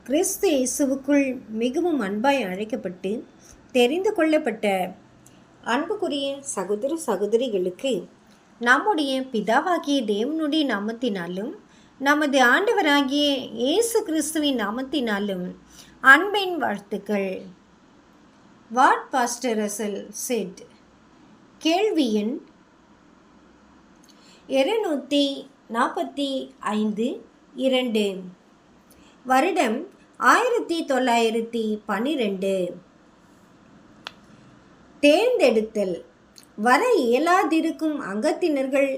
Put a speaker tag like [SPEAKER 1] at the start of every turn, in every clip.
[SPEAKER 1] கிறிஸ்து இயேசுவுக்குள் மிகவும் அன்பாய் அழைக்கப்பட்டு தெரிந்து கொள்ளப்பட்ட அன்புக்குரிய சகோதர சகோதரிகளுக்கு நம்முடைய பிதாவாகிய தேவனுடைய நாமத்தினாலும் நமது ஆண்டவராகிய இயேசு கிறிஸ்துவின் நாமத்தினாலும் அன்பின் வாழ்த்துக்கள். What pastor Russell set. கேள்வி எண் 245. வருடம் 1912. தேர்ந்தெடுத்தல். வர இயலாதிருக்கும் அங்கத்தினர்கள்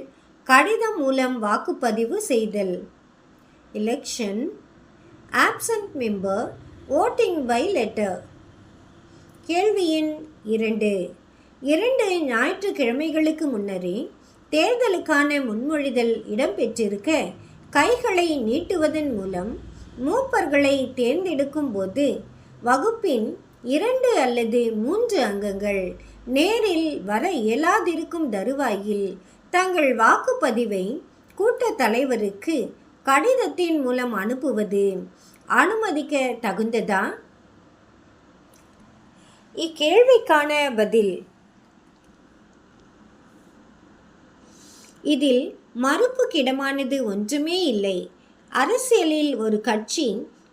[SPEAKER 1] கடிதம் மூலம் வாக்குப்பதிவு செய்தல். Election. Absent member voting by letter. கேள்வி எண் 2. 2 ஞாயிற்றுக்கிழமைகளுக்கு முன்னரே தேர்தலுக்கான முன்மொழிதல் இடம்பெற்றிருக்க கைகளை நீட்டுவதன் மூலம் மூப்பர்களை தேர்ந்தெடுக்கும் போது வகுப்பின் 2 அல்லது 3 அங்கங்கள் நேரில் வர இயலாதிருக்கும் தருவாயில் தங்கள் வாக்குப்பதிவை கூட்டத் தலைவருக்கு கடிதத்தின் மூலம் அனுப்புவது அனுமதிக்க தகுந்ததா? இக்கேள்விக்கான பதில். இதில் மறுப்புக்கிடமானது ஒன்றுமே இல்லை. அரசியலில் ஒரு கட்சி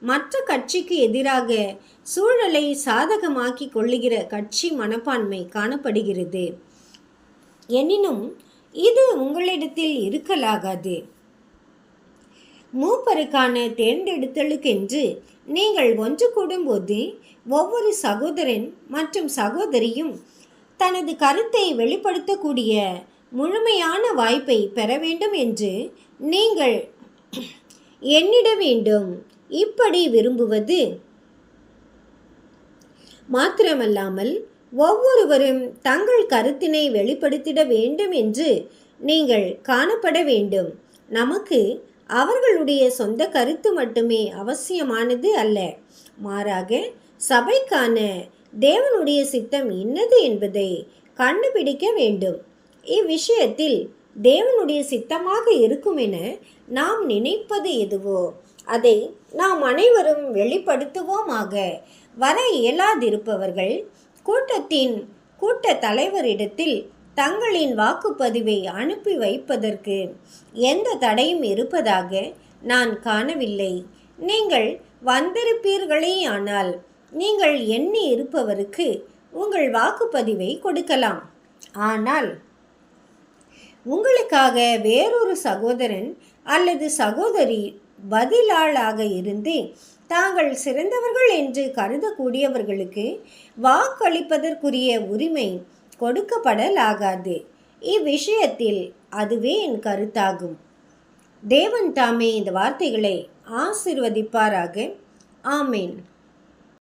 [SPEAKER 1] மற்ற கட்சிக்கு எதிராக சூழலை சாதகமாக்கி கொள்ளுகிற கட்சி மனப்பான்மை காணப்படுகிறது. எனினும் இது உங்களிடத்தில் இருக்கலாகாது. மூப்பருக்கான தேர்ந்தெடுத்தலுக்கென்று நீங்கள் ஒன்று கூடும்போது ஒவ்வொரு சகோதரன் மற்றும் சகோதரியும் தனது கருத்தை வெளிப்படுத்தக்கூடிய முழுமையான வாய்ப்பை பெற வேண்டும் என்று நீங்கள் எண்ணிட வேண்டும். இப்படி விரும்புவது மாத்திரமல்லாமல் ஒவ்வொருவரும் தங்கள் கருத்தினை வெளிப்படுத்திட வேண்டும் என்று நீங்கள் காணப்பட வேண்டும். நமக்கு அவர்களுடைய சொந்த கருத்து மட்டுமே அவசியமானது அல்ல, மாறாக சபைக்கான தேவனுடைய சித்தம் இன்னது என்பதை கண்டுபிடிக்க வேண்டும். இவ்விஷயத்தில் தேவனுடைய சித்தமாக இருக்கும் என நாம் நினைப்பது எதுவோ அதை நாம் அனைவரும் வெளிப்படுத்துவோமாக. வர இயலாதிருப்பவர்கள் கூட்ட தலைவரிடத்தில் தங்களின் வாக்குப்பதிவை அனுப்பி வைப்பதற்கு எந்த தடையும் இருப்பதாக நான் காணவில்லை. நீங்கள் வந்திருப்பீர்களேயானால் நீங்கள் எண்ணி இருப்பவருக்கு உங்கள் வாக்குப்பதிவை கொடுக்கலாம். ஆனால் உங்களுக்காக வேறொரு சகோதரன் அல்லது சகோதரி பதிலாளாக இருந்து தாங்கள் சிறந்தவர்கள் என்று கருதக்கூடியவர்களுக்கு வாக்களிப்பதற்குரிய உரிமை கொடுக்கப்படலாகாது. இவ்விஷயத்தில் அதுவே என் கருத்தாகும். தேவன் தாமே இந்த வார்த்தைகளை ஆசீர்வதிப்பாராக. ஆமேன்.